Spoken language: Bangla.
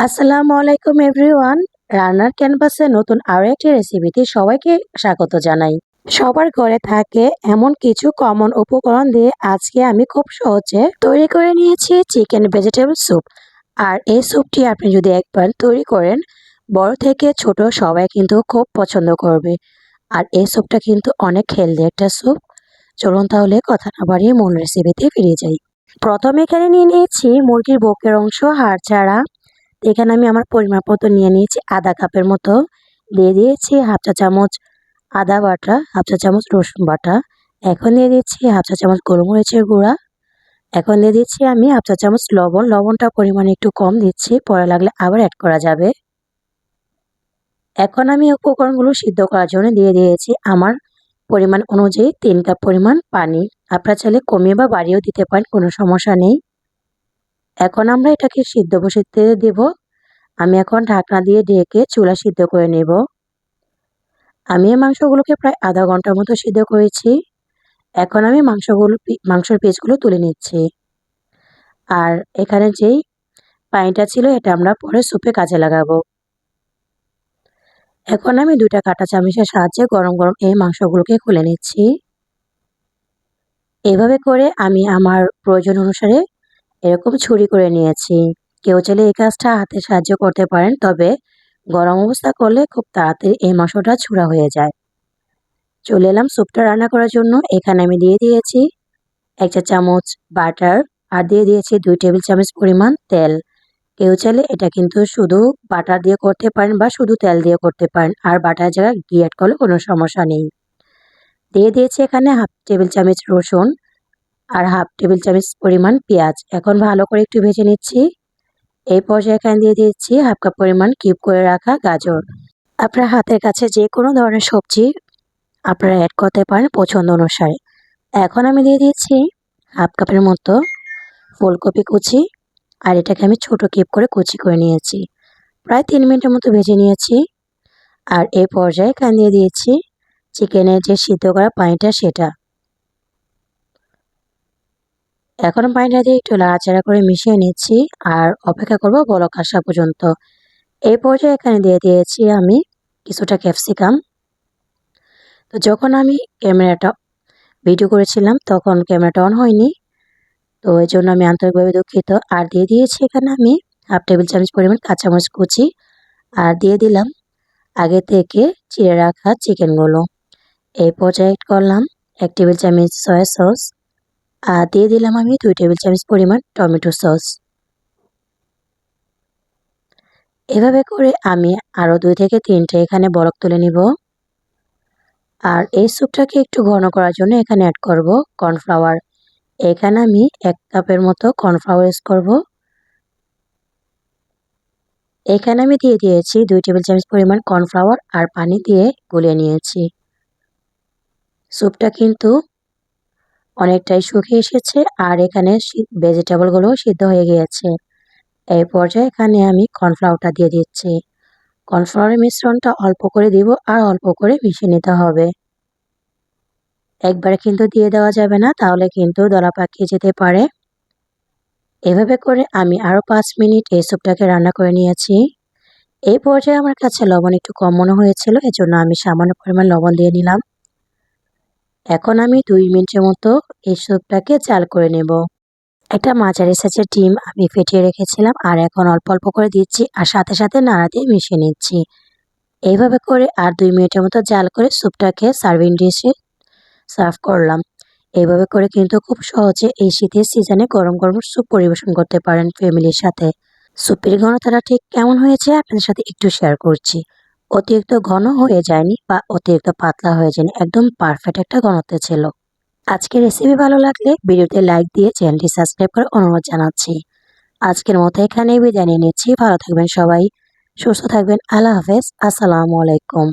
আসসালামু আলাইকুম এভরিওয়ান। রান্নার ক্যানভাসে নতুন আরও একটি রেসিপিতে সবাইকে স্বাগত জানাই। সবার ঘরে থাকে এমন কিছু কমন উপকরণ দিয়ে আজকে আমি খুব সহজে তৈরি করে নিয়েছি চিকেন ভেজিটেবল স্যুপ। আর এই স্যুপটি আপনি যদি একবার তৈরি করেন, বড় থেকে ছোট সবাই কিন্তু খুব পছন্দ করবে। আর এই স্যুপটা কিন্তু অনেক হেলদি একটা স্যুপ। চলুন তাহলে কথা না বাড়িয়ে মূল রেসিপিতে ফিরে যাই। প্রথমে এখানে নিয়ে নিয়েছি মুরগির বুকের অংশ, হাড় ছাড়া। এখানে আমি আমার পরিমাপ মতো নিয়ে নিয়েছি আধা কাপের মতো। দিয়ে দিয়েছি হাফ চা চামচ আদা বাটা, হাফ চা চামচ রসুন বাটা। এখন দিয়ে দিচ্ছি হাফ চা চামচ গোলমরিচের গুঁড়া। এখন দিয়ে দিচ্ছি আমি হাফ চা চামচ লবণ। লবণটা পরিমাণে একটু কম দিচ্ছি, পরে লাগলে আবার অ্যাড করা যাবে। এখন আমি উপকরণগুলো সিদ্ধ করার জন্য দিয়ে দিয়েছি আমার পরিমাণ অনুযায়ী 3 কাপ পরিমাণ পানি। আপনারা চাইলে কমিয়ে বা বাড়িয়েও দিতে পারেন, কোনো সমস্যা নেই। এখন আমরা এটাকে সিদ্ধ বসাতে দেব। আমি এখন ঢাকনা দিয়ে ঢেকে চুলা সিদ্ধ করে নেব। আমি এই মাংসগুলোকে প্রায় আধা ঘন্টার মতো সিদ্ধ করেছি। এখন আমি মাংসের পিসগুলো তুলে নিচ্ছি। আর এখানে যেই পানিটা ছিল এটা আমরা পরে স্যুপে কাজে লাগাবো। এখন আমি 2টা কাঁটা চামচের সাহায্যে গরম গরম এই মাংসগুলোকে খুলে নিচ্ছি। এভাবে করে আমি আমার প্রয়োজন অনুসারে এরকম ছুরি করে নিয়েছি। কেউ চাইলে এই কাজটা হাতে সাহায্য করতে পারেন, তবে গরম অবস্থা করলে খুব তাড়াতাড়ি এই মাংসটা ছুঁড়া হয়ে যায়। চলে এলাম স্যুপটা রান্না করার জন্য। এখানে আমি দিয়ে দিয়েছি 1 চা চামচ বাটার আর দিয়ে দিয়েছি 2 টেবিল চামচ পরিমাণ তেল। কেউ চাইলে এটা কিন্তু শুধু বাটার দিয়ে করতে পারেন বা শুধু তেল দিয়ে করতে পারেন, আর বাটার জায়গায় ঘি অ্যাড করলে কোনো সমস্যা নেই। দিয়ে দিয়েছি এখানে হাফ টেবিল চামচ রসুন আর হাফ টেবিল চামচ পরিমাণ পেঁয়াজ। এখন ভালো করে একটু ভেজে নিচ্ছি। এই পর্যায়ে এখানে দিয়ে দিচ্ছি হাফ কাপ পরিমাণ কিউব করে রাখা গাজর। আপনার হাতের কাছে যে কোনো ধরনের সবজি আপনারা অ্যাড করতে পারেন পছন্দ অনুসারে। এখন আমি দিয়ে দিচ্ছি হাফ কাপের মতো ফুলকপি কুচি, আর এটাকে আমি ছোট কিউব করে কুচি করে নিয়েছি। প্রায় 3 মিনিটের মতো ভেজে নিয়েছি। আর এই পর্যায়ে এখানে দিয়ে দিয়েছি চিকেনের যে সিদ্ধ করা পানিটা সেটা। এখন পানিটা দিয়ে একটু নাড়াচাড়া করে মিশিয়ে নিচ্ছি আর অপেক্ষা করব বলক আসা পর্যন্ত। এই পর্যায়ে এখানে দিয়ে দিয়েছি আমি কিছুটা ক্যাপসিকাম। তো যখন আমি ক্যামেরাটা ভিডিও করেছিলাম তখন ক্যামেরাটা অন হয়নি, তো এই জন্য আমি আন্তরিকভাবে দুঃখিত। আর দিয়ে দিয়েছি এখানে আমি হাফ টেবিল চামচ পরিমাণ কাঁচামরিচ কুচি, আর দিয়ে দিলাম আগে থেকে চিড়ে রাখা চিকেনগুলো। এই পর্যায়ে অ্যাড করলাম 1 টেবিল চামচ সয়া সস, আর দিয়ে দিলাম আমি 2 টেবিল চামচ পরিমাণ টমেটো সস। এভাবে করে আমি আরও 2 থেকে 3টে এখানে বরক তুলে নিব। আর এই স্যুপটাকে একটু ঘন করার জন্য এখানে অ্যাড করব কর্নফ্লাওয়ার। এখানে আমি 1 কাপের মতো কর্নফ্লাওয়ার ইউজ করব। এখানে আমি দিয়ে দিয়েছি 2 টেবিল চামচ পরিমাণ কর্নফ্লাওয়ার আর পানি দিয়ে গুলিয়ে নিয়েছি। স্যুপটা কিন্তু অনেকটাই শুকিয়ে এসেছে আর এখানে ভেজিটেবলগুলো সিদ্ধ হয়ে গিয়েছে। এই পর্যায়ে এখানে আমি কর্নফ্লাওয়ারটা দিয়ে দিচ্ছি। কর্নফ্লাওয়ারের মিশ্রণটা অল্প করে দিব আর অল্প করে মিশিয়ে নিতে হবে। একবারে কিন্তু দিয়ে দেওয়া যাবে না, তাহলে কিন্তু দলা পাকিয়ে যেতে পারে। এভাবে করে আমি আরও 5 মিনিট এই স্যুপটাকে রান্না করে নিয়েছি। এই পর্যায়ে আমার কাছে লবণ একটু কম মনে হয়েছিল, এজন্য আমি সামান্য পরিমাণ লবণ দিয়ে নিলাম। এখন আমি 2 মিনিটের মতো এই স্যুপটাকে জাল করে নেব। একটা মাঝারি সাইজের ডিম আমি ফেটিয়ে রেখেছিলাম, আর এখন অল্প অল্প করে দিচ্ছি আর সাথে সাথে নাড়া দিয়ে মিশিয়ে নিচ্ছি। এইভাবে করে আর 2 মিনিটের মতো জাল করে স্যুপটাকে সার্ভিং ডিশে সার্ভ করলাম। এইভাবে করে কিন্তু খুব সহজে এই শীতের সিজনে গরম গরম স্যুপ পরিবেশন করতে পারেন ফ্যামিলির সাথে। স্যুপের ঘনতাটা ঠিক কেমন হয়েছে আপনাদের সাথে একটু শেয়ার করছি। অতিরিক্ত ঘন হয়ে যায়নি বা অতিরিক্ত পাতলা হয়ে যায়নি, একদম পারফেক্ট একটা ঘনত্ব ছিল। আজকের রেসিপি ভালো লাগলে ভিডিওতে লাইক দিয়ে চ্যানেলটি সাবস্ক্রাইব করার অনুরোধ জানাচ্ছি। আজকের মতো এখানেই বিদায় নিয়ে নিচ্ছি। ভালো থাকবেন সবাই, সুস্থ থাকবেন। আল্লাহ হাফেজ। আসসালামু আলাইকুম।